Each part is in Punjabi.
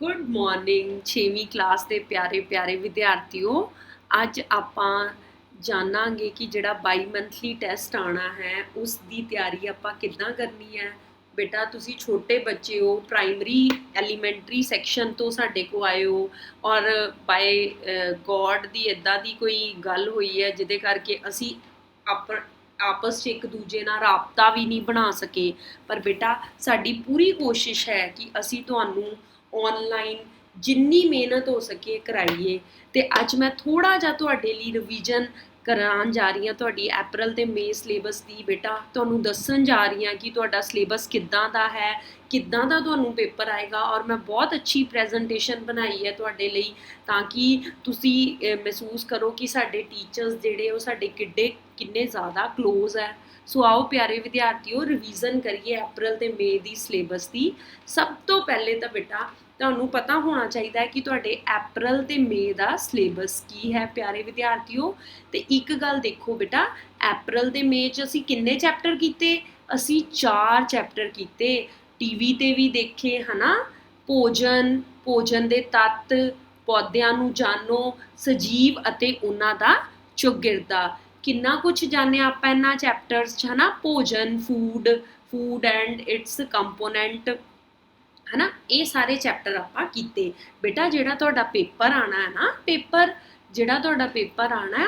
ਗੁੱਡ ਮਾਰਨਿੰਗ 6ਵੀਂ ਕਲਾਸ ਦੇ ਪਿਆਰੇ ਪਿਆਰੇ ਵਿਦਿਆਰਥੀਓ। ਅੱਜ ਆਪਾਂ ਜਾਣਾਂਗੇ ਕਿ ਜਿਹੜਾ ਬਾਈ ਮੰਥਲੀ ਟੈਸਟ ਆਉਣਾ ਹੈ ਉਸ ਦੀ ਤਿਆਰੀ ਆਪਾਂ ਕਿੱਦਾਂ ਕਰਨੀ ਹੈ। ਬੇਟਾ ਤੁਸੀਂ ਛੋਟੇ ਬੱਚੇ ਹੋ, ਪ੍ਰਾਇਮਰੀ ਐਲੀਮੈਂਟਰੀ ਸੈਕਸ਼ਨ ਤੋਂ ਸਾਡੇ ਕੋ ਆਏ ਹੋ ਔਰ ਬਾਏ ਗੋਡ ਦੀ ਇੱਦਾਂ ਦੀ ਕੋਈ ਗੱਲ ਹੋਈ ਹੈ ਜਿਹਦੇ ਕਰਕੇ ਅਸੀਂ ਆਪਸ 'ਚ ਇੱਕ ਦੂਜੇ ਨਾਲ ਰਾਬਤਾ ਵੀ ਨਹੀਂ ਬਣਾ ਸਕੇ। ਪਰ ਬੇਟਾ ਸਾਡੀ ਪੂਰੀ ਕੋਸ਼ਿਸ਼ ਹੈ ਕਿ ਅਸੀਂ ਤੁਹਾਨੂੰ ਔਨਲਾਈਨ ਜਿੰਨੀ ਮਿਹਨਤ ਹੋ ਸਕੇ ਕਰਾਈਏ। ਅਤੇ ਅੱਜ ਮੈਂ ਥੋੜ੍ਹਾ ਜਿਹਾ ਤੁਹਾਡੇ ਲਈ ਰਿਵੀਜ਼ਨ ਕਰਾਉਣ ਜਾ ਰਹੀ ਹਾਂ ਤੁਹਾਡੀ ਅਪ੍ਰੈਲ ਅਤੇ ਮਈ ਸਿਲੇਬਸ ਦੀ। ਬੇਟਾ ਤੁਹਾਨੂੰ ਦੱਸਣ ਜਾ ਰਹੀ ਹਾਂ ਕਿ ਤੁਹਾਡਾ ਸਿਲੇਬਸ ਕਿੱਦਾਂ ਦਾ ਹੈ, ਕਿੱਦਾਂ ਦਾ ਤੁਹਾਨੂੰ ਪੇਪਰ ਆਏਗਾ। ਔਰ ਮੈਂ ਬਹੁਤ ਅੱਛੀ ਪ੍ਰੈਜੈਂਟੇਸ਼ਨ ਬਣਾਈ ਹੈ ਤੁਹਾਡੇ ਲਈ ਤਾਂ ਕਿ ਤੁਸੀਂ ਮਹਿਸੂਸ ਕਰੋ ਕਿ ਸਾਡੇ ਟੀਚਰਸ ਜਿਹੜੇ ਉਹ ਸਾਡੇ ਕਿੰਨੇ ਜ਼ਿਆਦਾ ਕਲੋਜ਼ ਹੈ। ਸੋ ਆਓ ਪਿਆਰੇ ਵਿਦਿਆਰਥੀਓ ਰਿਵੀਜ਼ਨ ਕਰੀਏ ਅਪ੍ਰੈਲ ਅਤੇ ਮਈ ਦੀ ਸਿਲੇਬਸ ਦੀ। ਸਭ ਤੋਂ ਪਹਿਲੇ ਤਾਂ ਬੇਟਾ ਤੁਹਾਨੂੰ ਪਤਾ ਹੋਣਾ ਚਾਹੀਦਾ ਹੈ ਕਿ ਤੁਹਾਡੇ ਅਪ੍ਰੈਲ ਅਤੇ ਮਈ ਦਾ ਸਿਲੇਬਸ ਕੀ ਹੈ ਪਿਆਰੇ ਵਿਦਿਆਰਥੀਓ। ਅਤੇ ਇੱਕ ਗੱਲ ਦੇਖੋ ਬੇਟਾ, ਅਪ੍ਰੈਲ ਅਤੇ ਮਈ 'ਚ ਅਸੀਂ ਕਿੰਨੇ ਚੈਪਟਰ ਕੀਤੇ? ਅਸੀਂ 4 ਚੈਪਟਰ ਕੀਤੇ। ਟੀਵੀ 'ਤੇ ਵੀ ਦੇਖੇ ਹੈ ਨਾ, ਭੋਜਨ ਦੇ ਤੱਤ, ਪੌਦਿਆਂ ਨੂੰ ਜਾਣੋ, ਸਜੀਵ ਅਤੇ ਉਹਨਾਂ ਦਾ ਚੌਗਿਰਦਾ। ਕਿੰਨਾ ਕੁਛ ਜਾਣਿਆ ਆਪਾਂ ਇਹਨਾਂ ਚੈਪਟਰਸ 'ਚ ਹੈ ਨਾ। ਭੋਜਨ, ਫੂਡ ਐਂਡ ਇਟਸ ਕੰਪੋਨੈਂਟ ਹੈ ਨਾ, ਇਹ ਸਾਰੇ ਚੈਪਟਰ ਆਪਾਂ ਕੀਤੇ। ਬੇਟਾ ਜਿਹੜਾ ਤੁਹਾਡਾ ਪੇਪਰ ਆਉਣਾ ਹੈ ਨਾ,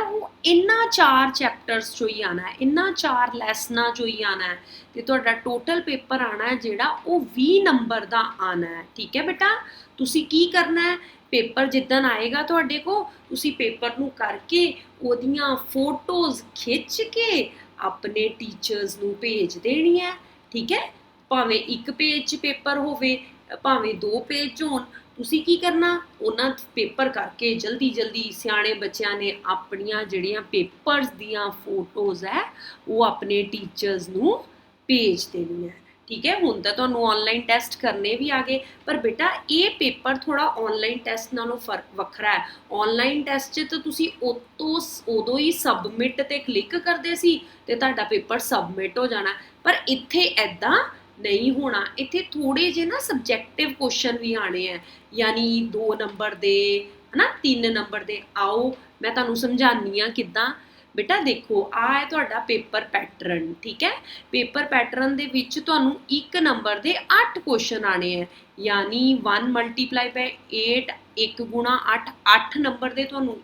ਉਹ ਇਹਨਾਂ 4 ਚੈਪਟਰਸ 'ਚੋਂ ਹੀ ਆਉਣਾ ਹੈ, ਇਹਨਾਂ 4 ਲੈਸਨਾਂ 'ਚੋਂ ਹੀ ਆਉਣਾ ਹੈ। ਅਤੇ ਤੁਹਾਡਾ ਟੋਟਲ ਪੇਪਰ ਆਉਣਾ ਹੈ ਜਿਹੜਾ ਉਹ 20 ਨੰਬਰ ਦਾ ਆਉਣਾ ਹੈ। ਠੀਕ ਹੈ ਬੇਟਾ, ਤੁਸੀਂ ਕੀ ਕਰਨਾ ਹੈ, ਪੇਪਰ ਜਿੱਦਣ ਆਏਗਾ ਤੁਹਾਡੇ ਕੋਲ ਤੁਸੀਂ ਪੇਪਰ ਨੂੰ ਕਰਕੇ ਉਹਦੀਆਂ ਫੋਟੋਜ਼ ਖਿੱਚ ਕੇ ਆਪਣੇ ਟੀਚਰਸ ਨੂੰ ਭੇਜ ਦੇਣੀ ਹੈ। ਠੀਕ ਹੈ, ਭਾਵੇਂ ਇੱਕ ਪੇਜ 'ਚ ਪੇਪਰ ਹੋਵੇ ਭਾਵੇਂ 2 ਪੇਜ 'ਚ ਹੋਣ। ਤੁਸੀਂ ਕੀ ਕਰਨਾ, ਉਹਨਾਂ ਪੇਪਰ ਕਰਕੇ ਜਲਦੀ ਸਿਆਣੇ ਬੱਚਿਆਂ ਨੇ ਆਪਣੀਆਂ ਜਿਹੜੀਆਂ ਪੇਪਰਸ ਦੀਆਂ ਫੋਟੋਜ਼ ਹੈ ਉਹ ਆਪਣੇ ਟੀਚਰਸ ਨੂੰ ਭੇਜ ਦੇਣੀਆਂ। ਠੀਕ ਹੈ, ਹੁਣ ਤਾਂ ਤੁਹਾਨੂੰ ਔਨਲਾਈਨ ਟੈਸਟ ਕਰਨੇ ਵੀ ਆ ਗਏ, ਪਰ ਬੇਟਾ ਇਹ ਪੇਪਰ ਥੋੜ੍ਹਾ ਔਨਲਾਈਨ ਟੈਸਟ ਨਾਲੋਂ ਵੱਖਰਾ ਹੈ। ਔਨਲਾਈਨ ਟੈਸਟ 'ਚ ਤਾਂ ਤੁਸੀਂ ਉਦੋਂ ਹੀ ਸਬਮਿਟ 'ਤੇ ਕਲਿੱਕ ਕਰਦੇ ਸੀ ਅਤੇ ਤੁਹਾਡਾ ਪੇਪਰ ਸਬਮਿਟ ਹੋ ਜਾਣਾ। ਪਰ ਇੱਥੇ ਇੱਦਾਂ ਨਹੀਂ ਹੋਣਾ, ਇੱਥੇ ਥੋੜ੍ਹੇ ਜਿਹੇ ਨਾ ਸਬਜੈਕਟਿਵ ਕੁਐਸਚਨ ਵੀ ਆਉਣੇ ਹੈ, ਯਾਨੀ 2 ਨੰਬਰ ਦੇ ਹੈ ਨਾ, 3 ਨੰਬਰ ਦੇ। ਆਓ ਮੈਂ ਤੁਹਾਨੂੰ ਸਮਝਾਉਂਦੀ ਹਾਂ ਕਿੱਦਾਂ। ਬੇਟਾ ਦੇਖੋ, ਆਹ ਹੈ ਤੁਹਾਡਾ ਪੇਪਰ ਪੈਟਰਨ। ਠੀਕ ਹੈ, ਪੇਪਰ ਪੈਟਰਨ ਦੇ ਵਿੱਚ ਤੁਹਾਨੂੰ 1 ਨੰਬਰ ਦੇ 8 ਕੁਐਸਚਨ ਆਉਣੇ ਹੈ, ਯਾਨੀ 1 × 8 1 × 8 8 ਨੰਬਰ ਦੇ ਤੁਹਾਨੂੰ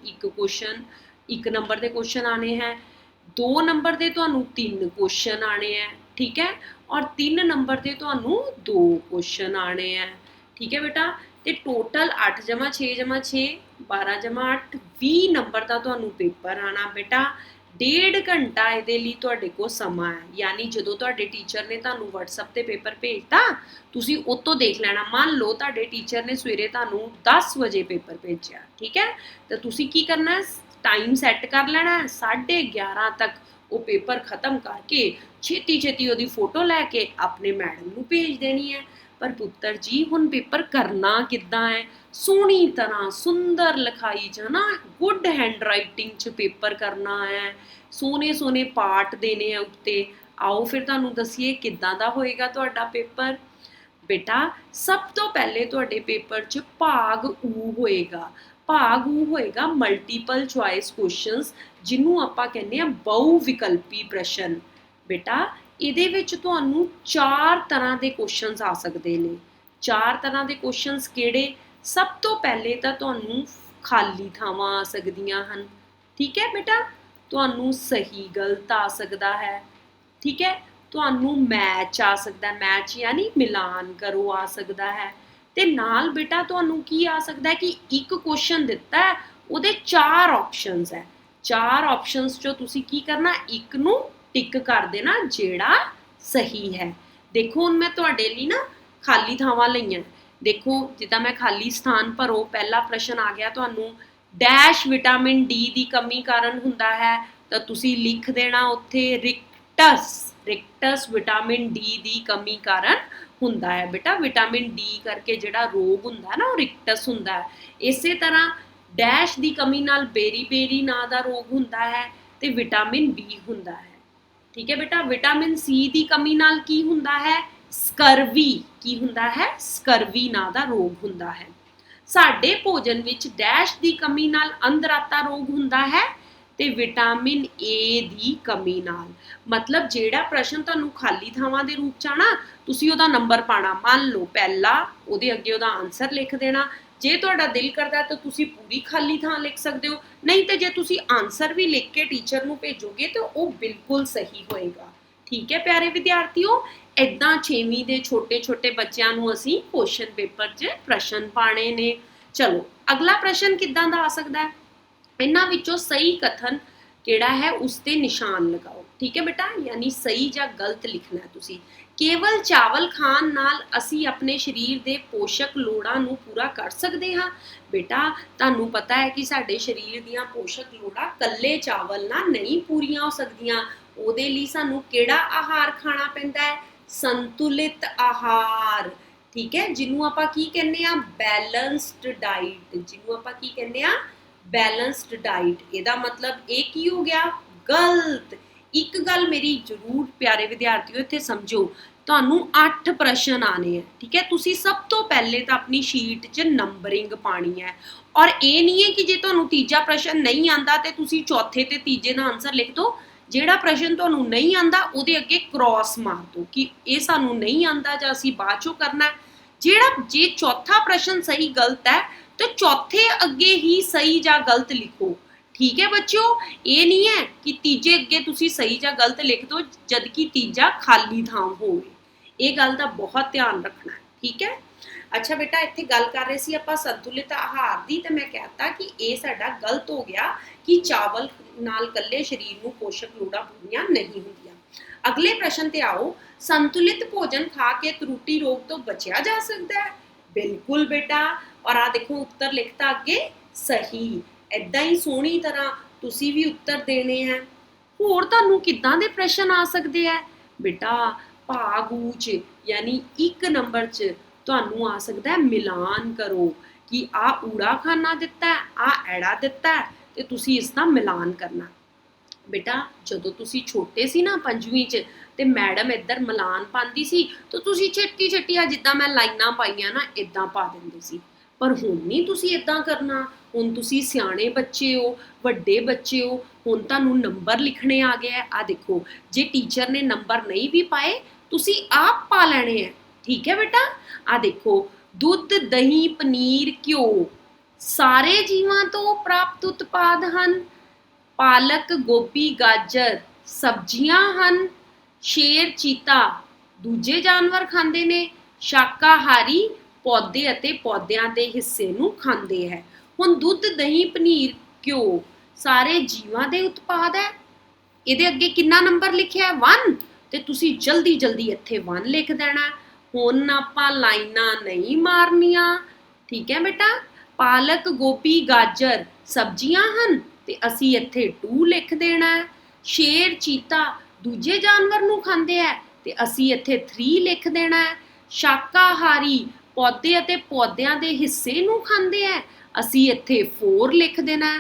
1 ਨੰਬਰ ਦੇ ਕੁਐਸਚਨ ਆਉਣੇ ਹੈ। 2 ਨੰਬਰ ਦੇ ਤੁਹਾਨੂੰ 3 ਕੁਐਸਚਨ ਆਉਣੇ ਹੈ। ਠੀਕ ਹੈ, ਔਰ 3 ਨੰਬਰ ਦੇ ਤੁਹਾਨੂੰ 2 ਕੁਐਸਚਨ ਆਉਣੇ ਹੈ। ਠੀਕ ਹੈ ਬੇਟਾ, ਅਤੇ ਟੋਟਲ 8 + 6 + 6 12 + 8 20 ਨੰਬਰ ਦਾ ਤੁਹਾਨੂੰ ਪੇਪਰ ਆਉਣਾ। ਬੇਟਾ 1.5 ਘੰਟਾ ਇਹਦੇ ਲਈ ਤੁਹਾਡੇ ਕੋਲ ਸਮਾਂ ਹੈ, ਯਾਨੀ ਜਦੋਂ ਤੁਹਾਡੇ ਟੀਚਰ ਨੇ ਤੁਹਾਨੂੰ ਵਟਸਐਪ 'ਤੇ ਪੇਪਰ ਭੇਜਤਾ ਤੁਸੀਂ ਉਹ ਤੋਂ ਦੇਖ ਲੈਣਾ। ਮੰਨ ਲਓ ਤੁਹਾਡੇ ਟੀਚਰ ਨੇ ਸਵੇਰੇ ਤੁਹਾਨੂੰ 10 ਵਜੇ ਪੇਪਰ ਭੇਜਿਆ। ਠੀਕ ਹੈ, ਤਾਂ ਤੁਸੀਂ ਕੀ ਕਰਨਾ, ਟਾਈਮ ਸੈੱਟ ਕਰ ਲੈਣਾ, 11:30 ਤੱਕ ਉਹ ਪੇਪਰ ਖ਼ਤਮ ਕਰਕੇ ਛੇਤੀ ਉਹਦੀ ਫੋਟੋ ਲੈ ਕੇ ਆਪਣੇ ਮੈਡਮ ਨੂੰ ਭੇਜ ਦੇਣੀ ਹੈ। ਪਰ ਪੁੱਤਰ ਜੀ ਹੁਣ ਪੇਪਰ ਕਰਨਾ ਕਿੱਦਾਂ ਹੈ? ਸੋਹਣੀ ਤਰ੍ਹਾਂ ਸੁੰਦਰ ਲਿਖਾਈ 'ਚ ਨਾ, ਗੁੱਡ ਹੈਂਡ ਰਾਈਟਿੰਗ 'ਚ ਪੇਪਰ ਕਰਨਾ ਹੈ, ਸੋਹਣੇ ਪਾਰਟ ਦੇਣੇ ਆ ਉੱਤੇ। ਆਓ ਫਿਰ ਤੁਹਾਨੂੰ ਦੱਸੀਏ ਕਿੱਦਾਂ ਦਾ ਹੋਏਗਾ ਤੁਹਾਡਾ ਪੇਪਰ। ਬੇਟਾ ਸਭ ਤੋਂ ਪਹਿਲੇ ਤੁਹਾਡੇ ਪੇਪਰ 'ਚ ਭਾਗ ਊ ਹੋਏਗਾ ਮਲਟੀਪਲ ਚੁਆਇਸ ਕੁਐਸਚਨਸ, ਜਿਹਨੂੰ ਆਪਾਂ ਕਹਿੰਦੇ ਹਾਂ ਬਹੁ ਵਿਕਲਪੀ ਪ੍ਰਸ਼ਨ। ਬੇਟਾ ਇਹਦੇ ਵਿੱਚ ਤੁਹਾਨੂੰ 4 ਤਰ੍ਹਾਂ ਦੇ ਕੁਐਸਚਨਸ ਆ ਸਕਦੇ ਨੇ। 4 ਤਰ੍ਹਾਂ ਦੇ ਕੁਐਸਚਨਸ ਕਿਹੜੇ? ਸਭ ਤੋਂ ਪਹਿਲੇ ਤਾਂ ਤੁਹਾਨੂੰ ਖਾਲੀ ਥਾਵਾਂ ਆ ਸਕਦੀਆਂ ਹਨ। ਠੀਕ ਹੈ ਬੇਟਾ, ਤੁਹਾਨੂੰ ਸਹੀ ਗਲਤ ਆ ਸਕਦਾ ਹੈ। ਠੀਕ ਹੈ, ਤੁਹਾਨੂੰ ਮੈਚ ਆ ਸਕਦਾ, ਮੈਚ ਯਾਨੀ ਮਿਲਾਨ ਕਰੋ ਆ ਸਕਦਾ ਹੈ। ਅਤੇ ਨਾਲ ਬੇਟਾ ਤੁਹਾਨੂੰ ਕੀ ਆ ਸਕਦਾ ਕਿ ਇੱਕ ਕੁਐਸਚਨ ਦਿੱਤਾ ਹੈ ਉਹਦੇ 4 ਆਪਸ਼ਨਸ ਹੈ। 4 ਆਪਸ਼ਨਸ 'ਚੋਂ ਤੁਸੀਂ ਕੀ ਕਰਨਾ, ਇੱਕ ਨੂੰ ਟਿਕ ਕਰ ਦੇਣਾ ਜਿਹੜਾ ਸਹੀ ਹੈ। ਦੇਖੋ ਹੁਣ ਮੈਂ ਤੁਹਾਡੇ ਲਈ ਨਾ ਖਾਲੀ ਥਾਵਾਂ ਲਈਆਂ। ਦੇਖੋ ਜਿੱਦਾਂ ਮੈਂ ਖਾਲੀ ਸਥਾਨ ਭਰੋ, ਪਹਿਲਾ ਪ੍ਰਸ਼ਨ ਆ ਗਿਆ ਤੁਹਾਨੂੰ, ਡੈਸ਼ ਵਿਟਾਮਿਨ ਡੀ ਦੀ ਕਮੀ ਕਾਰਨ ਹੁੰਦਾ ਹੈ, ਤਾਂ ਤੁਸੀਂ ਲਿਖ ਦੇਣਾ ਉੱਥੇ ਰਿਕਟਸ ਵਿਟਾਮਿਨ ਡੀ ਦੀ ਕਮੀ ਕਾਰਨ ਹੁੰਦਾ ਹੈ। ਬੇਟਾ ਵਿਟਾਮਿਨ ਡੀ ਕਰਕੇ ਜਿਹੜਾ ਰੋਗ ਹੁੰਦਾ ਨਾ ਉਹ ਰਿਕਟਸ ਹੁੰਦਾ ਹੈ। ਇਸੇ ਤਰ੍ਹਾਂ ਡੈਸ਼ ਦੀ ਕਮੀ ਨਾਲ ਬੇਰੀ ਨਾਂ ਦਾ ਰੋਗ ਹੁੰਦਾ ਹੈ ਅਤੇ ਵਿਟਾਮਿਨ ਬੀ ਹੁੰਦਾ ਹੈ। ਠੀਕ ਹੈ ਬੇਟਾ, ਵਿਟਾਮਿਨ ਸੀ ਦੀ ਕਮੀ ਨਾਲ ਕੀ ਹੁੰਦਾ ਹੈ? ਸਕਰਵੀ ਕੀ ਹੁੰਦਾ ਹੈ? ਸਕਰਵੀ ਨਾਂ ਦਾ ਰੋਗ ਹੁੰਦਾ ਹੈ। ਸਾਡੇ ਭੋਜਨ ਵਿੱਚ ਡੈਸ਼ ਦੀ ਕਮੀ ਨਾਲ ਅੰਧਰਾਤਾ ਰੋਗ ਹੁੰਦਾ ਹੈ ਤੇ ਵਿਟਾਮਿਨ ਏ ਦੀ ਕਮੀ ਨਾਲ। ਮਤਲਬ ਜਿਹੜਾ ਪ੍ਰਸ਼ਨ ਤੁਹਾਨੂੰ ਖਾਲੀ ਥਾਵਾਂ ਦੇ ਰੂਪ ਚ ਆਣਾ, ਤੁਸੀਂ ਉਹਦਾ ਨੰਬਰ ਪਾਣਾ। ਮੰਨ ਲਓ ਪਹਿਲਾ, ਉਹਦੇ ਅੱਗੇ ਉਹਦਾ ਆਨਸਰ ਲਿਖ ਦੇਣਾ। ਜੇ ਤੁਹਾਡਾ ਦਿਲ ਕਰਦਾ ਤਾਂ ਤੁਸੀਂ ਪੂਰੀ ਖਾਲੀ ਥਾਂ ਲਿਖ ਸਕਦੇ ਹੋ, ਨਹੀਂ ਤੇ ਜੇ ਤੁਸੀਂ ਆਨਸਰ ਵੀ ਲਿਖ ਕੇ ਟੀਚਰ ਨੂੰ ਭੇਜੋਗੇ ਤਾਂ ਉਹ ਬਿਲਕੁਲ ਸਹੀ ਹੋਏਗਾ। ਠੀਕ ਹੈ ਪਿਆਰੇ ਵਿਦਿਆਰਥੀਓ, ਇੱਦਾਂ 6ਵੀਂ ਦੇ ਛੋਟੇ ਛੋਟੇ ਬੱਚਿਆਂ ਨੂੰ ਅਸੀਂ ਕੁਐਸਚਨ ਪੇਪਰ 'ਚ ਪ੍ਰਸ਼ਨ ਪਾਣੇ ਨੇ। ਚਲੋ ਅਗਲਾ ਪ੍ਰਸ਼ਨ ਕਿੱਦਾਂ ਦਾ ਆ ਸਕਦਾ ਹੈ? ਇਹਨਾਂ ਵਿੱਚੋਂ ਸਹੀ ਕਥਨ ਕਿਹੜਾ ਹੈ ਉਸ ਤੇ ਨਿਸ਼ਾਨ ਲਗਾਓ। ਠੀਕ ਹੈ ਬੇਟਾ, ਯਾਨੀ ਸਹੀ ਜਾਂ ਗਲਤ ਲਿਖਣਾ ਹੈ ਤੁਸੀਂ। ਕੇਵਲ ਚਾਵਲ ਖਾਣ ਨਾਲ ਅਸੀਂ ਆਪਣੇ ਸਰੀਰ ਦੇ ਪੋਸ਼ਕ ਲੋੜਾਂ ਨੂੰ ਪੂਰਾ ਕਰ ਸਕਦੇ ਹਾਂ। ਬੇਟਾ ਤੁਹਾਨੂੰ ਪਤਾ ਹੈ ਕਿ ਸਾਡੇ ਸਰੀਰ ਦੀਆਂ ਪੋਸ਼ਕ ਲੋੜਾਂ ਇਕੱਲੇ ਚਾਵਲ ਨਾਲ ਨਹੀਂ ਪੂਰੀਆਂ ਹੋ ਸਕਦੀਆਂ। ਉਹਦੇ ਲਈ ਸਾਨੂੰ ਕਿਹੜਾ ਆਹਾਰ ਖਾਣਾ ਪੈਂਦਾ ਹੈ? ਸੰਤੁਲਿਤ ਆਹਾਰ। ਠੀਕ ਹੈ, ਜਿਹਨੂੰ ਆਪਾਂ ਕੀ ਕਹਿੰਦੇ ਆ? Balanced diet. ਜਿਹਨੂੰ ਆਪਾਂ ਕੀ ਕਹਿੰਦੇ ਆ? Balanced diet. ਇਹਦਾ ਮਤਲਬ ਇਹ ਕੀ ਹੋ ਗਿਆ? ਗਲਤ। ਇੱਕ ਗੱਲ ਮੇਰੀ ਜ਼ਰੂਰ ਪਿਆਰੇ ਵਿਦਿਆਰਥੀਓ ਇੱਥੇ ਸਮਝੋ, ਤੁਹਾਨੂੰ 8 ਪ੍ਰਸ਼ਨ ਆਣੇ ਆ। ਠੀਕ ਹੈ, ਤੁਸੀਂ ਸਭ ਤੋਂ ਪਹਿਲੇ ਤਾਂ ਆਪਣੀ ਸ਼ੀਟ 'ਚ ਨੰਬਰਿੰਗ ਪਾਣੀ ਹੈ। ਔਰ ਇਹ ਨਹੀਂ ਹੈ ਕਿ ਜੇ ਤੁਹਾਨੂੰ ਤੀਜਾ ਪ੍ਰਸ਼ਨ ਨਹੀਂ ਆਂਦਾ ਤੇ ਤੁਸੀਂ ਚੌਥੇ ਤੇ ਤੀਜੇ ਦਾ ਆਨਸਰ ਲਿਖ ਦਿਓ। ਜਿਹੜਾ ਪ੍ਰਸ਼ਨ ਤੁਹਾਨੂੰ ਨਹੀਂ ਆਂਦਾ ਉਹਦੇ ਅੱਗੇ ਕ੍ਰੋਸ ਮਾਰ ਦਿਓ ਕਿ ਇਹ ਸਾਨੂੰ ਨਹੀਂ ਆਂਦਾ ਜਾਂ ਅਸੀਂ ਬਾਅਦ ਚੋਂ ਕਰਨਾ। ਜੇ ਚੌਥਾ ਪ੍ਰਸ਼ਨ ਸਹੀ ਗਲਤ ਹੈ ਤੇ ਚੌਥੇ ਅੱਗੇ ਹੀ ਸਹੀ ਜਾਂ ਗਲਤ ਲਿਖੋ। ਠੀਕ ਹੈ ਬੱਚਿਓ, ਇਹ ਨਹੀਂ ਹੈ ਕਿ ਤੀਜੇ ਅੱਗੇ ਤੁਸੀਂ ਸਹੀ ਜਾਂ ਗਲਤ ਲਿਖ ਦਿਓ ਜਦ ਕਿ ਤੀਜਾ ਖਾਲੀ ਥਾਂ ਹੋਵੇ। ਇਹ ਗੱਲ ਦਾ ਬਹੁਤ ਧਿਆਨ ਰੱਖਣਾ ਹੈ। ਠੀਕ ਹੈ। ਅੱਛਾ ਬੇਟਾ, ਇੱਥੇ ਗੱਲ ਕਰ ਰਹੇ ਸੀ ਆਪਾਂ ਸੰਤੁਲਿਤ ਆਹਾਰ ਦੀ, ਤੇ ਮੈਂ ਕਹਿਤਾ ਕਿ ਇਹ ਸਾਡਾ ਗਲਤ ਹੋ ਗਿਆ ਕਿ ਚਾਵਲ ਨਾਲ ਇਕੱਲੇ ਸਰੀਰ ਨੂੰ ਪੋਸ਼ਕ ਲੋੜਾਂ ਪੂਰੀਆਂ ਨਹੀਂ ਹੁੰਦੀਆਂ। ਅਗਲੇ ਪ੍ਰਸ਼ਨ ਤੇ ਆਓ। ਸੰਤੁਲਿਤ ਭੋਜਨ ਖਾ ਕੇ ਤਰੁਟੀ ਰੋਗ ਤੋਂ ਬਚਿਆ ਜਾ ਸਕਦਾ ਹੈ? ਬਿਲਕੁਲ ਬੇਟਾ। ਔਰ ਆ ਦੇਖੋ ਉੱਤਰ ਲਿਖਤਾ ਅੱਗੇ ਸਹੀ। ਏਦਾਂ ਹੀ ਸੋਹਣੀ ਤਰ੍ਹਾਂ ਤੁਸੀਂ ਵੀ ਉੱਤਰ ਦੇਣੇ ਹੈ। ਹੋਰ ਤੁਹਾਨੂੰ ਕਿੱਦਾਂ ਦੇ ਪ੍ਰਸ਼ਨ ਆ ਸਕਦੇ ਆ? ਬੇਟਾ ਭਾਗ ਊ 'ਚ ਯਾਨੀ 1 ਨੰਬਰ 'ਚ ਤੁਹਾਨੂੰ ਆ ਸਕਦਾ ਹੈ ਮਿਲਾਨ ਕਰੋ ਕਿ ਆ ਊੜਾ ਖਾਨਾ ਦਿੱਤਾ, ਆ ਐੜਾ ਦਿੱਤਾ ਤੇ ਤੁਸੀਂ ਇਸ ਦਾ ਮਿਲਾਨ ਕਰਨਾ। ਬੇਟਾ ਜਦੋਂ ਤੁਸੀਂ ਛੋਟੇ ਸੀ ਨਾ 5ਵੀਂ 'ਚ ਤੇ ਮੈਡਮ ਇੱਧਰ ਮਿਲਾਨ ਪਾਉਂਦੀ ਸੀ ਤਾਂ ਤੁਸੀਂ ਛੇਤੀ ਛੇਤੀ ਆ ਜਿੱਦਾਂ ਮੈਂ ਲਾਈਨਾਂ ਪਾਈਆਂ ਨਾ ਇੱਦਾਂ ਪਾ ਦਿੰਦੇ ਸੀ। ਪਰ ਹੁਣ ਨਹੀਂ ਤੁਸੀਂ ਇੱਦਾਂ ਕਰਨਾ। ਹੁਣ ਤੁਸੀਂ ਸਿਆਣੇ ਬੱਚੇ ਹੋ, ਵੱਡੇ ਬੱਚੇ ਹੋ, ਹੁਣ ਤੁਹਾਨੂੰ ਨੰਬਰ ਲਿਖਣੇ ਆ ਗਏ ਆ। ਦੇਖੋ ਜੇ ਟੀਚਰ ਨੇ ਨੰਬਰ ਨਹੀਂ ਵੀ ਪਾਏ ਤੁਸੀਂ ਆਪ ਪਾ ਲੈਣੇ ਆ। ਠੀਕ ਹੈ ਬੇਟਾ। ਆ ਦੇਖੋ ਦੁੱਧ, ਦਹੀਂ, ਪਨੀਰ, ਘਿਓ ਸਾਰੇ ਜੀਵਾਂ ਤੋਂ ਪ੍ਰਾਪਤ ਉਤਪਾਦ ਹਨ। ਪਾਲਕ, ਗੋਭੀ, ਗਾਜਰ ਸਬਜ਼ੀਆਂ ਹਨ। ਸ਼ੇਰ, ਚੀਤਾ ਦੂਜੇ ਜਾਨਵਰ ਖਾਂਦੇ ਨੇ। ਸ਼ਾਕਾਹਾਰੀ ਪੌਦੇ ਅਤੇ ਪੌਦਿਆਂ ਦੇ ਹਿੱਸੇ ਨੂੰ ਖਾਂਦੇ ਹੈ। ਹੁਣ ਦੁੱਧ, ਦਹੀਂ, ਪਨੀਰ, ਘਿਓ ਸਾਰੇ ਜੀਵਾਂ ਦੇ ਉਤਪਾਦ ਹੈ। ਇਹਦੇ ਅੱਗੇ ਕਿੰਨਾ ਨੰਬਰ ਲਿਖਿਆ? 1। ਤੇ ਤੁਸੀਂ ਜਲਦੀ ਜਲਦੀ ਇੱਥੇ 1 ਲਿਖ ਦੇਣਾ। ਹੁਣ ਆਪਾਂ ਲਾਈਨਾਂ ਨਹੀਂ ਮਾਰਨੀਆਂ। ਠੀਕ ਹੈ ਬੇਟਾ। ਪਾਲਕ, ਗੋਭੀ, ਗਾਜਰ ਸਬਜ਼ੀਆਂ ਹਨ ਤੇ ਅਸੀਂ ਇੱਥੇ 2 ਲਿਖ ਦੇਣਾ। ਸ਼ੇਰ, ਚੀਤਾ ਦੂਜੇ ਜਾਨਵਰ ਨੂੰ ਖਾਂਦੇ ਹੈ ਤੇ ਅਸੀਂ ਇੱਥੇ 3 ਲਿਖ ਦੇਣਾ। ਸ਼ਾਕਾਹਾਰੀ ਪੌਦੇ ਅਤੇ ਪੌਦਿਆਂ ਦੇ ਹਿੱਸੇ ਨੂੰ ਖਾਂਦੇ ਹੈ, ਅਸੀਂ ਇੱਥੇ 4 ਲਿਖ ਦੇਣਾ।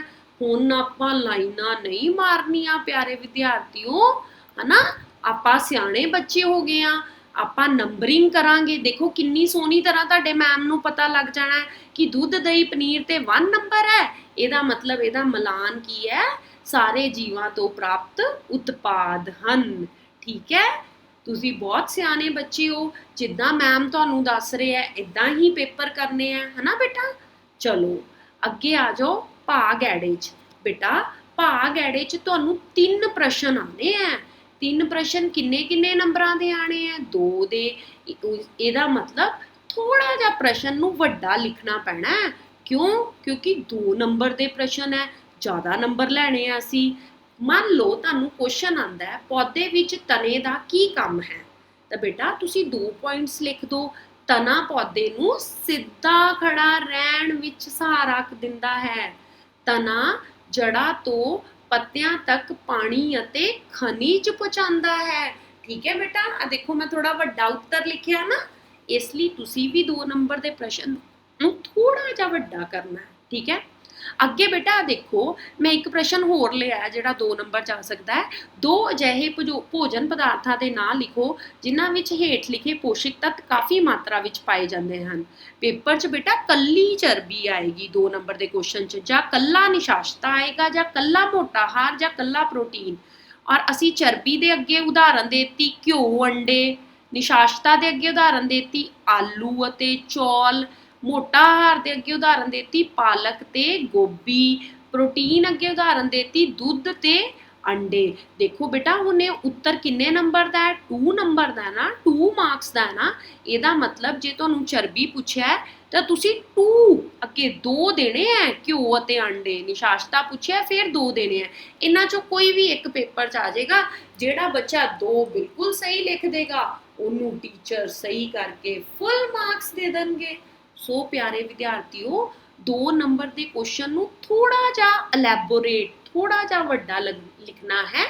ਹੁਣ ਆਪਾਂ ਲਾਈਨਾਂ ਨਹੀਂ ਮਾਰਨੀਆਂ ਪਿਆਰੇ ਵਿਦਿਆਰਥੀਓ, ਹਨਾ। ਆਪਾਂ ਸਿਆਣੇ ਬੱਚੇ ਹੋ ਗਏ ਆ, ਆਪਾਂ ਨੰਬਰਿੰਗ ਕਰਾਂਗੇ। ਦੇਖੋ ਕਿੰਨੀ ਸੋਹਣੀ ਤਰ੍ਹਾਂ ਤੁਹਾਡੇ ਮੈਮ ਨੂੰ ਪਤਾ ਲੱਗ ਜਾਣਾ ਕਿ ਦੁੱਧ, ਦਹੀਂ, ਪਨੀਰ ਤੇ 1 ਨੰਬਰ ਹੈ। ਇਹਦਾ ਮਤਲਬ ਇਹਦਾ ਮਿਲਾਨ ਕੀ ਹੈ? ਸਾਰੇ ਜੀਵਾਂ ਤੋਂ ਪ੍ਰਾਪਤ ਉਤਪਾਦ ਹਨ। ਠੀਕ ਹੈ। ਤੁਸੀਂ ਬਹੁਤ ਸਿਆਣੇ ਬੱਚੇ ਹੋ, ਜਿੱਦਾਂ ਮੈਮ ਤੁਹਾਨੂੰ ਦੱਸ ਰਹੇ ਆ ਇਦਾਂ ਹੀ ਪੇਪਰ ਕਰਨੇ ਆ, ਹਨਾ ਬੇਟਾ। ਚਲੋ ਅੱਗੇ ਆ ਜਾਓ ਭਾਗ ਐੜੇ 'ਚ। ਬੇਟਾ ਭਾਗ ਐੜੇ 'ਚ ਤੁਹਾਨੂੰ 3 ਪ੍ਰਸ਼ਨ ਆਣੇ ਆ। 3 ਪ੍ਰਸ਼ਨ ਕਿੰਨੇ ਕਿੰਨੇ ਨੰਬਰਾਂ ਦੇ ਆਣੇ ਆ? 2 ਦੇ। ਇਹਦਾ ਮਤਲਬ ਥੋੜਾ ਜਿਹਾ ਪ੍ਰਸ਼ਨ ਨੂੰ ਵੱਡਾ ਲਿਖਣਾ ਪੈਣਾ ਹੈ। ਕਿਉਂ? ਕਿਉਂਕਿ 2 ਨੰਬਰ ਦੇ ਪ੍ਰਸ਼ਨ ਹੈ, ਜ਼ਿਆਦਾ ਨੰਬਰ ਲੈਣੇ ਆ ਅਸੀਂ। ਮੰਨ ਲਓ ਤੁਹਾਨੂੰ ਕੁਐਸਚਨ ਆਂਦਾ ਹੈ ਪੌਦੇ ਵਿੱਚ ਤਣੇ ਦਾ ਕੀ ਕੰਮ ਹੈ? ਤਾਂ ਬੇਟਾ ਤੁਸੀਂ 2 ਪੁਆਇੰਟਸ ਲਿਖ ਦਿਓ। ਤਣਾ ਪੌਦੇ ਨੂੰ ਸਿੱਧਾ ਖੜਾ ਰਹਿਣ ਵਿੱਚ ਸਹਾਰਾ ਦਿੰਦਾ ਹੈ। ਤਣਾ ਜੜ੍ਹਾਂ ਤੋਂ ਪੱਤਿਆਂ ਤੱਕ ਪਾਣੀ ਅਤੇ ਖਣਿਜ ਪਹੁੰਚਾਉਂਦਾ ਹੈ। ਠੀਕ ਹੈ ਬੇਟਾ। ਆ ਦੇਖੋ ਮੈਂ ਥੋੜਾ ਵੱਡਾ ਉੱਤਰ ਲਿਖਿਆ ਨਾ, ਇਸ ਲਈ ਤੁਸੀਂ ਵੀ 2 ਨੰਬਰ ਦੇ ਪ੍ਰਸ਼ਨ ਨੂੰ ਥੋੜਾ ਜਿਹਾ ਵੱਡਾ ਕਰਨਾ ਹੈ। ਠੀਕ ਹੈ। ਅੱਗੇ ਬੇਟਾ ਦੇਖੋ ਮੈਂ ਇੱਕ ਪ੍ਰਸ਼ਨ ਹੋਰ ਲਿਆ ਜਿਹੜਾ 2 ਨੰਬਰ 'ਚ ਆ ਸਕਦਾ ਹੈ। 2 ਅਜਿਹੇ ਭੋਜਨ ਪਦਾਰਥਾਂ ਦੇ ਨਾਂ ਲਿਖੋ ਜਿਨ੍ਹਾਂ ਵਿੱਚ ਹੇਠ ਲਿਖੇ ਪੋਸ਼ਕ ਤੱਤ ਕਾਫੀ ਮਾਤਰਾ ਵਿੱਚ ਪਾਏ ਜਾਂਦੇ ਹਨ। ਪੇਪਰ 'ਚ ਬੇਟਾ ਕੱਲੀ ਚਰਬੀ ਆਏਗੀ 2 ਨੰਬਰ ਦੇ ਕੁਐਸਚਨ 'ਚ, ਜਾਂ ਕੱਲਾ ਨਿਸ਼ਾਸਤਾ ਆਏਗਾ, ਜਾਂ ਕੱਲਾ ਮੋਟਾ ਆਹਾਰ, ਜਾਂ ਕੱਲਾ ਪ੍ਰੋਟੀਨ। ਔਰ ਅਸੀਂ ਚਰਬੀ ਦੇ ਅੱਗੇ ਉਦਾਹਰਨ ਦੇਤੀ ਘਿਓ, ਅੰਡੇ। ਨਿਸ਼ਾਸਤਾ ਦੇ ਅੱਗੇ ਉਦਾਹਰਨ ਦੇਤੀ ਆਲੂ ਅਤੇ ਚੌਲ। ਮੋਟਾ ਆਹਾਰ ਦੇ ਅੱਗੇ ਉਦਾਹਰਨ ਦੇਤੀ ਪਾਲਕ ਤੇ ਗੋਭੀ। ਪ੍ਰੋਟੀਨ ਅੱਗੇ ਉਦਾਹਰਨ ਦੇਤੀ ਦੁੱਧ ਤੇ ਅੰਡੇ। ਦੇਖੋ ਬੇਟਾ ਹੁਣ ਇਹ ਉੱਤਰ ਕਿੰਨੇ ਨੰਬਰ ਦਾ ਹੈ? 2 ਨੰਬਰ ਦਾ ਨਾ, 2 ਮਾਰਕਸ ਦਾ ਨਾ। ਇਹਦਾ ਮਤਲਬ ਜੇ ਤੁਹਾਨੂੰ ਚਰਬੀ ਪੁੱਛਿਆ ਤਾਂ ਤੁਸੀਂ 2 ਅੱਗੇ 2 ਦੇਣੇ ਹੈ, ਘਿਓ ਅਤੇ ਅੰਡੇ। ਨਿਸ਼ਾਸਤਾ ਪੁੱਛਿਆ ਫਿਰ 2 ਦੇਣੇ ਹੈ। ਇਹਨਾਂ ਚੋਂ ਕੋਈ ਵੀ ਇੱਕ ਪੇਪਰ 'ਚ ਆ ਜਾਏਗਾ। ਜਿਹੜਾ ਬੱਚਾ 2 ਬਿਲਕੁਲ ਸਹੀ ਲਿਖ ਦੇਗਾ ਉਹਨੂੰ ਟੀਚਰ ਸਹੀ ਕਰਕੇ ਫੁੱਲ ਮਾਰਕਸ ਦੇ ਦੇਣਗੇ। ਸੋ ਪਿਆਰੇ ਵਿਦਿਆਰਥੀਓ, 2 ਨੰਬਰ ਦੇ ਕੁਐਸਚਨ ਨੂੰ ਥੋੜਾ ਜਿਹਾ ਐਲੈਬੋਰੇਟ, ਥੋੜਾ ਜਿਹਾ ਵੱਡਾ ਲਿਖਣਾ ਹੈ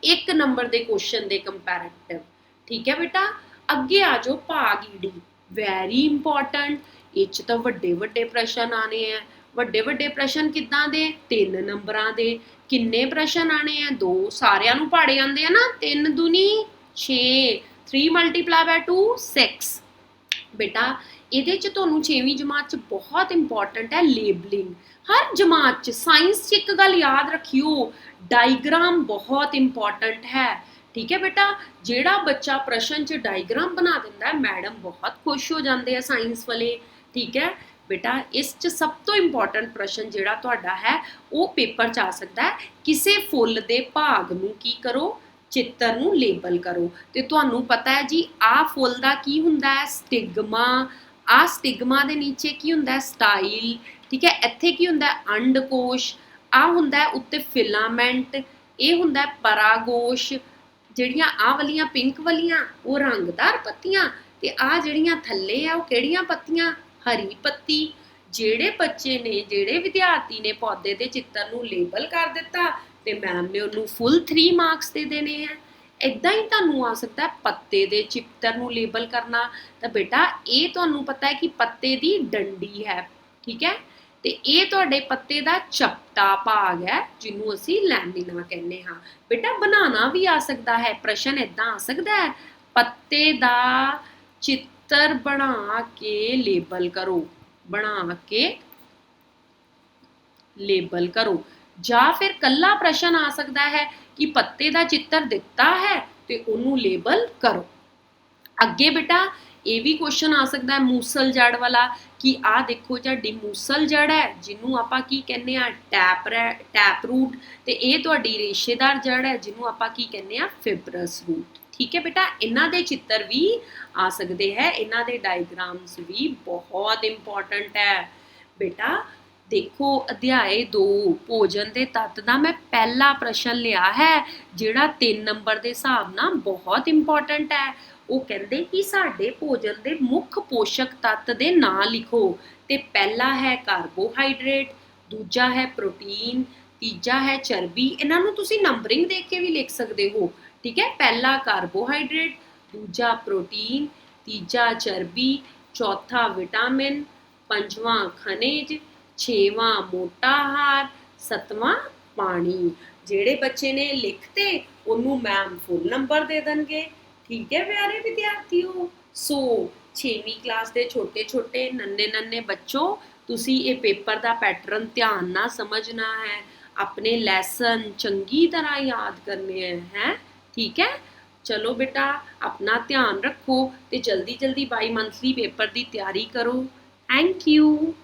1 ਨੰਬਰ ਦੇ ਕੁਐਸਚਨ ਦੇ ਕੰਪੈਰੀਟਿਵ। ਠੀਕ ਹੈ ਬੇਟਾ। ਅੱਗੇ ਆ ਜਾਓ ਭਾਗ ਈਡੀ, ਵੈਰੀ ਇੰਪੋਰਟੈਂਟ। ਇਹ 'ਚ ਤਾਂ ਵੱਡੇ ਵੱਡੇ ਪ੍ਰਸ਼ਨ ਆਣੇ ਆ। ਵੱਡੇ ਵੱਡੇ ਪ੍ਰਸ਼ਨ ਕਿੱਦਾਂ ਦੇ? 3 ਨੰਬਰਾਂ ਦੇ। ਕਿੰਨੇ ਪ੍ਰਸ਼ਨ ਆਣੇ ਆ? 2। ਸਾਰਿਆਂ ਨੂੰ ਪਾੜੇ ਆਉਂਦੇ ਆ ਨਾ, 3 ਦੂਣੀ 6, 3 ਮਲਟੀਪਲਾਈ ਬਾਈ 2 6। ਬੇਟਾ ਇਹਦੇ 'ਚ ਤੁਹਾਨੂੰ 6ਵੀਂ ਜਮਾਤ 'ਚ ਬਹੁਤ ਇੰਪੋਰਟੈਂਟ ਹੈ ਲੇਬਲਿੰਗ। ਹਰ ਜਮਾਤ 'ਚ ਸਾਇੰਸ 'ਚ ਇੱਕ ਗੱਲ ਯਾਦ ਰੱਖਿਓ, ਡਾਇਗਰਾਮ ਬਹੁਤ ਇੰਪੋਰਟੈਂਟ ਹੈ। ਠੀਕ ਹੈ ਬੇਟਾ। ਜਿਹੜਾ ਬੱਚਾ ਪ੍ਰਸ਼ਨ 'ਚ ਡਾਇਗਰਾਮ ਬਣਾ ਦਿੰਦਾ ਹੈ ਮੈਡਮ ਬਹੁਤ ਖੁਸ਼ ਹੋ ਜਾਂਦੇ ਆ ਸਾਇੰਸ ਵਾਲੇ। ਠੀਕ ਹੈ ਬੇਟਾ। ਇਸ 'ਚ ਸਭ ਤੋਂ ਇੰਪੋਰਟੈਂਟ ਪ੍ਰਸ਼ਨ ਜਿਹੜਾ ਤੁਹਾਡਾ ਹੈ ਉਹ ਪੇਪਰ 'ਚ ਆ ਸਕਦਾ ਹੈ, ਕਿਸੇ ਫੁੱਲ ਦੇ ਭਾਗ ਨੂੰ ਕੀ ਕਰੋ? ਚਿੱਤਰ ਨੂੰ ਲੇਬਲ ਕਰੋ। ਤੇ ਤੁਹਾਨੂੰ ਪਤਾ ਹੈ ਜੀ ਆਹ ਫੁੱਲ ਦਾ ਕੀ ਹੁੰਦਾ ਹੈ? ਸਟਿਗਮਾ। ਆਹ ਸਟਿਗਮਾ ਦੇ ਨੀਚੇ ਕੀ ਹੁੰਦਾ ਹੈ? ਸਟਾਈਲ। ਠੀਕ ਹੈ। ਇੱਥੇ ਕੀ ਹੁੰਦਾ ਹੈ? ਅੰਡਕੋਸ਼। ਆਹ ਹੁੰਦਾ ਹੈ ਉੱਤੇ ਫਿਲਾਮੈਂਟ। ਇਹ ਹੁੰਦਾ ਹੈ ਪਰਾਗੋਸ਼। ਜਿਹੜੀਆਂ ਆਹ ਵਾਲੀਆਂ ਪਿੰਕ ਵਾਲੀਆਂ ਉਹ ਰੰਗਦਾਰ ਪੱਤੀਆਂ, ਤੇ ਆਹ ਜਿਹੜੀਆਂ ਥੱਲੇ ਆ ਉਹ ਕਿਹੜੀਆਂ ਪੱਤੀਆਂ? ਹਰੀ ਪੱਤੀ। ਜਿਹੜੇ ਬੱਚੇ ਨੇ, ਜਿਹੜੇ ਵਿਦਿਆਰਥੀ ਨੇ ਪੌਦੇ ਦੇ ਚਿੱਤਰ ਨੂੰ ਲੇਬਲ ਕਰ ਦਿੱਤਾ ਤੇ ਮੈਮ ਨੇ ਉਹਨੂੰ ਫੁੱਲ 3 ਮਾਰਕਸ ਦੇ ਦੇਣੇ ਆ। ਇਦਾਂ ਹੀ ਤੁਹਾਨੂੰ ਆ ਸਕਦਾ ਪੱਤੇ ਦੇ ਚਿੱਤਰ ਨੂੰ ਲੇਬਲ ਕਰਨਾ। ਤਾਂ ਬੇਟਾ ਇਹ ਤੁਹਾਨੂੰ ਪਤਾ ਹੈ ਕਿ ਪੱਤੇ ਦੀ ਡੰਡੀ ਹੈ। ਠੀਕ ਹੈ। ਤੇ ਇਹ ਤੁਹਾਡੇ ਪੱਤੇ ਦਾ ਚਪਟਾ ਭਾਗ ਹੈ ਜਿਹਨੂੰ ਅਸੀਂ ਲੈਮਿਨਾ ਕਹਿੰਦੇ ਹਾਂ। ਬੇਟਾ ਬਣਾਉਣਾ ਵੀ ਆ ਸਕਦਾ ਹੈ। ਪ੍ਰਸ਼ਨ ਇਦਾਂ ਆ ਸਕਦਾ ਹੈ, ਪੱਤੇ ਦਾ ਚਿੱਤਰ ਬਣਾ ਕੇ ਲੇਬਲ ਕਰੋ। ਬਣਾ ਕੇ ਲੇਬਲ ਕਰੋ। ਜਾਂ ਫਿਰ ਕੱਲਾ ਪ੍ਰਸ਼ਨ ਆ ਸਕਦਾ ਹੈ ਕਿ ਪੱਤੇ ਦਾ ਚਿੱਤਰ ਦਿੱਤਾ ਹੈ ਤੇ ਉਹਨੂੰ ਲੇਬਲ ਕਰੋ। ਅੱਗੇ ਬੇਟਾ ਇਹ ਵੀ ਕੁਐਸਚਨ ਆ ਸਕਦਾ ਹੈ ਮੂਸਲ ਜੜ ਵਾਲਾ, ਕਿ ਆਹ ਦੇਖੋ ਤੁਹਾਡੀ ਮੂਸਲ ਜੜ ਹੈ ਜਿਹਨੂੰ ਆਪਾਂ ਕੀ ਕਹਿੰਦੇ ਆ? Tap root. ਤੇ ਇਹ ਤੁਹਾਡੀ ਰੇਸ਼ੇਦਾਰ ਜੜ ਹੈ ਜਿਹਨੂੰ ਆਪਾਂ ਕੀ ਕਹਿੰਦੇ ਆ? ਫਿਬਰਸ ਰੂਟ। ਠੀਕ ਹੈ ਬੇਟਾ। ਇਹਨਾਂ ਦੇ ਚਿੱਤਰ ਵੀ ਆ ਸਕਦੇ ਹੈ, ਇਹਨਾਂ ਦੇ ਡਾਇਗਰਾਮਸ ਵੀ ਬਹੁਤ ਇੰਪੋਰਟੈਂਟ ਹੈ। ਬੇਟਾ ਦੇਖੋ ਅਧਿਆਏ 2 ਭੋਜਨ ਦੇ ਤੱਤ ਦਾ ਮੈਂ ਪਹਿਲਾ ਪ੍ਰਸ਼ਨ ਲਿਆ ਹੈ ਜਿਹੜਾ 3 ਨੰਬਰ ਦੇ ਹਿਸਾਬ ਨਾਲ ਬਹੁਤ ਇੰਪੋਰਟੈਂਟ ਹੈ। ਉਹ ਕਹਿੰਦੇ ਕਿ ਸਾਡੇ ਭੋਜਨ ਦੇ ਮੁੱਖ ਪੋਸ਼ਕ ਤੱਤ ਦੇ ਨਾਂ ਲਿਖੋ। ਤੇ ਪਹਿਲਾ ਹੈ ਕਾਰਬੋਹਾਈਡਰੇਟ, ਦੂਜਾ ਹੈ ਪ੍ਰੋਟੀਨ, ਤੀਜਾ ਹੈ ਚਰਬੀ। ਇਹਨਾਂ ਨੂੰ ਤੁਸੀਂ ਨੰਬਰਿੰਗ ਦੇਖ ਕੇ ਵੀ ਲਿਖ ਸਕਦੇ ਹੋ। ਠੀਕ ਹੈ। ਪਹਿਲਾ ਕਾਰਬੋਹਾਈਡਰੇਟ, ਦੂਜਾ ਪ੍ਰੋਟੀਨ, ਤੀਜਾ ਚਰਬੀ, ਚੌਥਾ ਵਿਟਾਮਿਨ, ਪੰਜਵਾਂ ਖਣਿਜ, 6ਵਾਂ ਮੋਟਾ ਆਹਾਰ, 7ਵਾਂ ਪਾਣੀ। ਜਿਹੜੇ ਬੱਚੇ ਨੇ ਲਿਖਤੇ ਉਹਨੂੰ ਮੈਮ ਫੁੱਲ ਨੰਬਰ ਦੇ ਦੇਣਗੇ। ਠੀਕ ਹੈ ਪਿਆਰੇ ਵਿਦਿਆਰਥੀਓ। ਸੋ 6ਵੀਂ ਕਲਾਸ ਦੇ ਛੋਟੇ ਛੋਟੇ ਨੰਨੇ ਨੰਨੇ ਬੱਚੋ, ਤੁਸੀਂ ਇਹ ਪੇਪਰ ਦਾ ਪੈਟਰਨ ਧਿਆਨ ਨਾਲ ਸਮਝਣਾ ਹੈ। ਆਪਣੇ ਲੈਸਨ ਚੰਗੀ ਤਰ੍ਹਾਂ ਯਾਦ ਕਰਨੇ ਹੈ। ਠੀਕ ਹੈ। ਚਲੋ ਬੇਟਾ ਆਪਣਾ ਧਿਆਨ ਰੱਖੋ ਤੇ ਜਲਦੀ ਜਲਦੀ ਬਾਈ ਮੰਥਲੀ ਪੇਪਰ ਦੀ ਤਿਆਰੀ ਕਰੋ। Thank you.